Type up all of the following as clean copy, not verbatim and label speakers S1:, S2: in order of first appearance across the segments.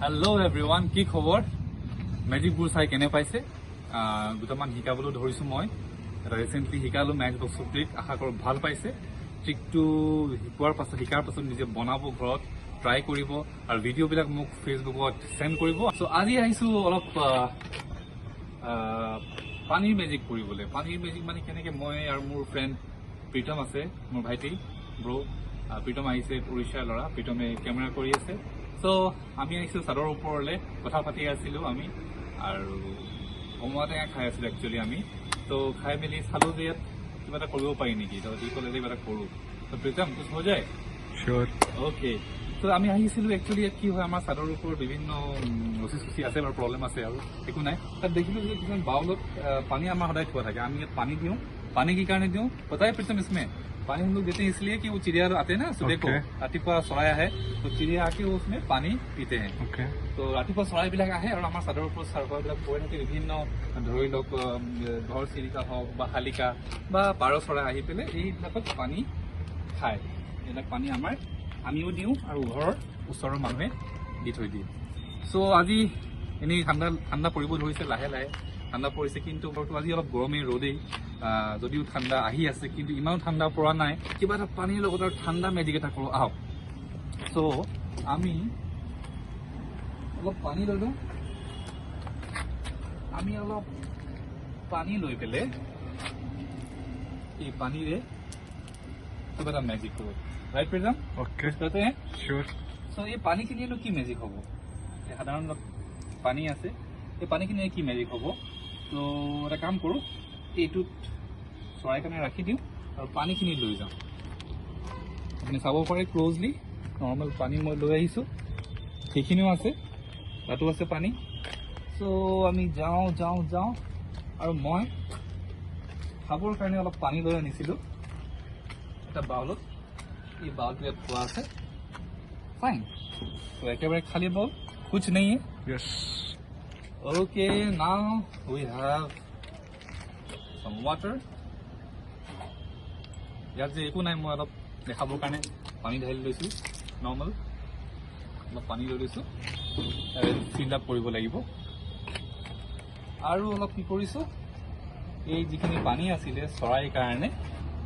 S1: Hello' everyone, কি খবৰ? মেজিকবোৰ চাই কেনে পাইছে? দুটামান শিকাবলৈ ধৰিছোঁ মই। এটা ৰিচেণ্টলি শিকালোঁ মেচ বক্স ট্ৰিক। আশা কৰোঁ ভাল পাইছে। ট্ৰিকটো শিকাৰ পাছত নিজে বনাব, ঘৰত ট্ৰাই কৰিব আৰু ভিডিঅ'বিলাক মোক ফেচবুকত চেণ্ড কৰিব। চ' আজি আহিছোঁ অলপ পানীৰ মেজিক কৰিবলৈ। পানীৰ মেজিক মানে কেনেকৈ, মই আৰু মোৰ ফ্ৰেণ্ড প্ৰীতম আছে, মোৰ ভাইটি প্ৰীতম আহিছে, উৰিষ্যাৰ ল'ৰা। প্ৰীতমে কেমেৰা কৰি আছে। চ' আমি আহিছোঁ চাদৰ ওপৰলৈ, কথা পাতি আছিলোঁ আমি আৰু কমলা টেঙা খাই আছিলোঁ একচুৱেলি আমি। ত' খাই মেলি চালোঁ যে ইয়াত কিবা এটা কৰিব পাৰি নেকি। ত' সি ক'লে যে কিবা এটা কৰোঁ। ত' প্ৰীতম কুছ হৈ যায়?
S2: Sure.
S1: অ'কে। ত' আমি আহিছিলোঁ একচুৱেলি ইয়াত কি হয়, আমাৰ চাদৰ ওপৰত বিভিন্ন ৰচি আছে বাৰু, প্ৰব্লেম আছে আৰু একো নাই। তাত দেখিলোঁ যে কিছুমান বাউলত পানী আমাৰ সদায় থোৱা থাকে। আমি ইয়াত পানী দিওঁ। पानी की कारण क्यों पता है प्रीतम? इसमें पानी हम लोग देते हैं इसलिए कि वो चिड़िया आते हैं ना सुबह को, रातिपुৱা চৰাই আহে, तो चिड़िया आके वो उसमें पानी पीते हैं। तो रातिপুৱা চৰাইবিলাক আহে আৰু আমাৰ চাদৰ ওপৰত চাৰকবিলাক পৰি থাকে। বিভিন্ন ধৰি লওক ঘৰ চিৰিকা হওক বা শালিকা বা পাৰ চৰাই আহি পেলাই এইবিলাকত পানী খায়। এইবিলাক পানী আমিও দিওঁ আৰু ঘৰৰ ওচৰৰ মানুহে দি থৈ দিয়ে। চ' আজি এনেই ঠাণ্ডা পৰিব ধৰিছে, লাহে লাহে ঠাণ্ডা পৰিছে, কিন্তু আজি অলপ গৰমেই, ৰ'দেই। যদিও ঠাণ্ডা আহি আছে, কিন্তু ইমানো ঠাণ্ডা পৰা নাই। কিবা এটা পানীৰ লগত আৰু ঠাণ্ডা মেজিক এটা কৰোঁ আহক। চ' আমি অলপ পানী লৈ লওঁ। আমি অলপ পানী লৈ পেলাই এই পানীৰে কিবা এটা মেজিক কৰোঁ। ৰাইট প্ৰীতম?
S2: Okay. Sure.
S1: চ' এই পানীখিনিয়েনো কি মেজিক হ'ব? সাধাৰণ পানী আছে, এই পানীখিনিয়ে কি মেজিক হ'ব? তো এটা কাম কৰোঁ, এইটোত চৰাই কাৰণে ৰাখি দিওঁ আৰু পানীখিনি লৈ যাওঁ। আপুনি চাব পাৰে ক্ল'জলি, নৰ্মেল পানী মই লৈ আহিছোঁ, সেইখিনিও আছে, তাতো আছে পানী। চ' আমি যাওঁ আৰু মই খাবৰ কাৰণে অলপ পানী লৈ আনিছিলোঁ এটা বাউলত। এই বাউলটো ইয়াত থোৱা আছে, ফাইন। তো একেবাৰে খালী বাউল, কুছ নেই হে।
S2: Yes.
S1: Okay, now we have some water. ইয়াত যে একো নাই, মই অলপ দেখাবৰ কাৰণে পানী ঢালি লৈছোঁ, নৰ্মেল অলপ পানী লৈ লৈছোঁ। ফিল আপ কৰিব লাগিব। আৰু অলপ কি কৰিছোঁ, এই যিখিনি পানী আছিলে চৰাইৰ কাৰণে,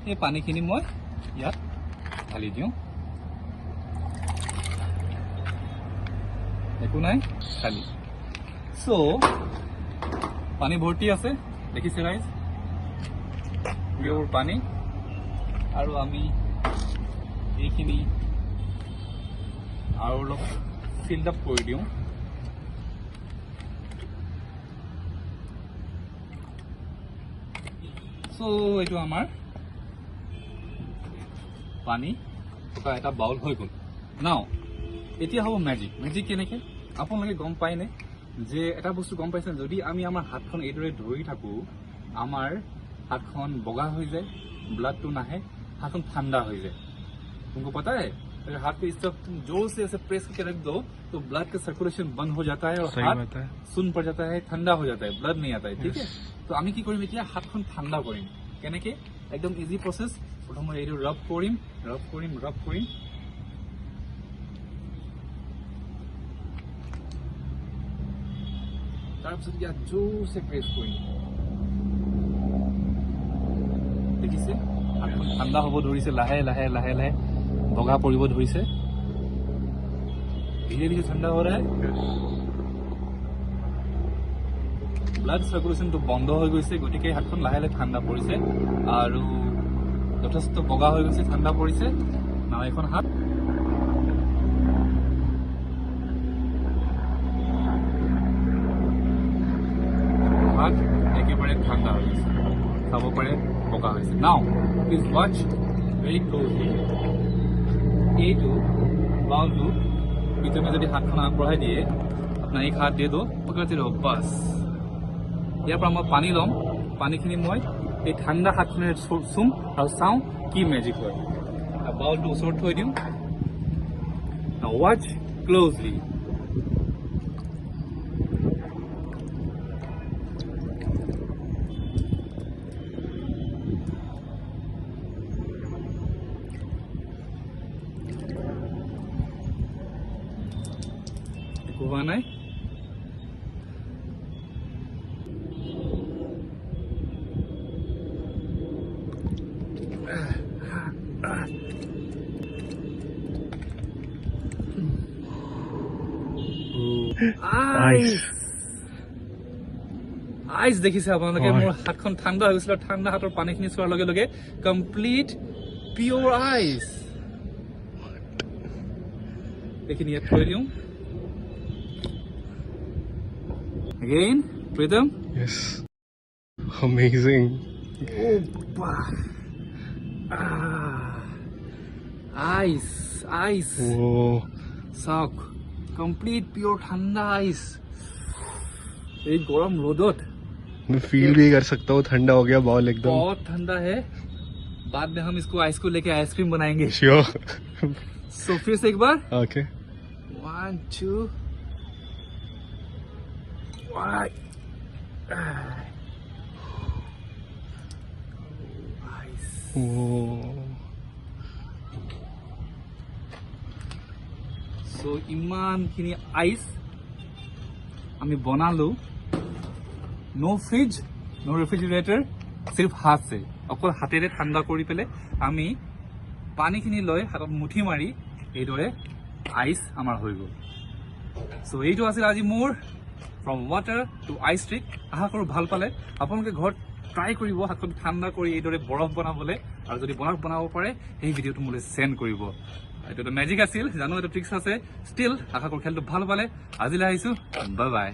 S1: এই পানীখিনি মই ইয়াত ঢালি দিওঁ। একো নাই, খালি। চ' পানী ভৰ্তি আছে, দেখিছে ৰাইজ, পিয়ৰ পানী। আৰু আমি এইখিনি আৰু অলপ ফিল্ড আপ কৰি দিওঁ। চ' এইটো আমাৰ পানী থকা এটা বাউল হৈ গ'ল। নাও এতিয়া হ'ব মেজিক কেনেকৈ আপোনালোকে গম পায়নে? যে এটা বস্তু গম পাইছে, যদি আমি আমাৰ হাতখন এইদৰে ধৰি থাকোঁ, আমাৰ হাতখন বগা হৈ যায়, ब्लड नाहे, हाथ ठंडा हो जाए। तुमको पता है, अगर हाथ को इस तरफ जोर से ऐसे प्रेस करके रख दो तो ब्लड का सर्कुलेशन बंद हो जाता है और हाथ सुन पड़ जाता है, ठंडा हो जाता है, ब्लड नहीं आता है। ठीक है, तो আমি কি কৰিম এতিয়া, হাতখন ঠাণ্ডা কৰিম। কেনেকে? একদম ইজি প্ৰচেছ। প্ৰথমে এইটো ৰাব কৰিম। তাৰপিছত ইয়াত জোৰছে প্ৰেছ কৰিম। দেখিছে, হাতখন ঠাণ্ডা হ'ব ধৰিছে, লাহে লাহে বগা পৰিব ধৰিছে, ধীৰে ধীৰে ঠাণ্ডা হৈ ৰहा है। ব্লাড সাৰ্কুলেশ্যনটো বন্ধ হৈ গৈছে, গতিকে হাতখন লাহে লাহে ঠাণ্ডা পৰিছে আৰু যথেষ্ট বগা হৈ গৈছে, ঠাণ্ডা পৰিছে। নাও এখন হাত একেবাৰে ঠাণ্ডা হৈ গৈছে, চাব পাৰে বগা হৈছে। নাও প্লিজ ৱাচ ভেৰি ক্ল'জলি। এইটো বাউলটো প্ৰীতমে যদি হাতখন আগবঢ়াই দিয়ে, আপোনাৰ এক হাত দিয়ে দো, পকড়তে ৰহ, বাছ। ইয়াৰ পৰা মই পানী ল'ম, পানীখিনি মই এই ঠাণ্ডা হাতখনেৰে চুম আৰু চাওঁ কি মেজিক হয়। বাউলটো ওচৰত থৈ দিওঁ। Watch closely. একো হোৱা হোৱা নাই আইচ দেখিছে আপোনালোকে মোৰ হাতখন ঠাণ্ডা হৈ গৈছিল ঠাণ্ডা হাতৰ পানীখিনি চোৱাৰ লগে লগে কমপ্লিট পিয়ৰ আইচ এইখিনি ইয়াত থৈ দিওঁ Again, Pritham?
S2: Yes. Amazing.
S1: Oh, wow. Ice.
S2: Whoa.
S1: Sock. Complete pure ठंडा ice. एक गरम रोदत
S2: मैं फील भी कर सकता हूँ ठंडा हो गया बॉल एकदम
S1: बहुत ठंडा है बाद में हम इसको आइस को लेके आइसक्रीम बनाएंगे
S2: श्योर
S1: सो फिर से एक बार
S2: ओके
S1: 1 2 Right. Ice. So ইমান খিনি আইস আমি বনালো নো ফ্ৰিজ নো ৰেফ্ৰিজাৰেটৰ সিৰ্ফ হাত से অকল হাতেৰে ঠাণ্ডা কৰি পেলে আমি পানীখিনি লৈ হাতত মুঠি মাৰি এইদৰে আইস আমাৰ হৈ গ'ল সো এইটো আছিল আজি মোৰ From water to ice trick, আশা কৰো ভাল পালে আপোনালোকে ঘৰত ট্ৰাই কৰিব হাতখন ঠাণ্ডা কৰি এইদৰে বৰফ বনাবলৈ আৰু যদি বৰফ বনাব পাৰে এই ভিডিঅ'টো মোলৈ সেন্ড কৰিব এইটো এটা মেজিক আছিল জানো এটা ট্ৰিক্স আছে ষ্টিল আশা কৰো খেলটো ভাল পালে আজিলৈ আহিছো বাই বাই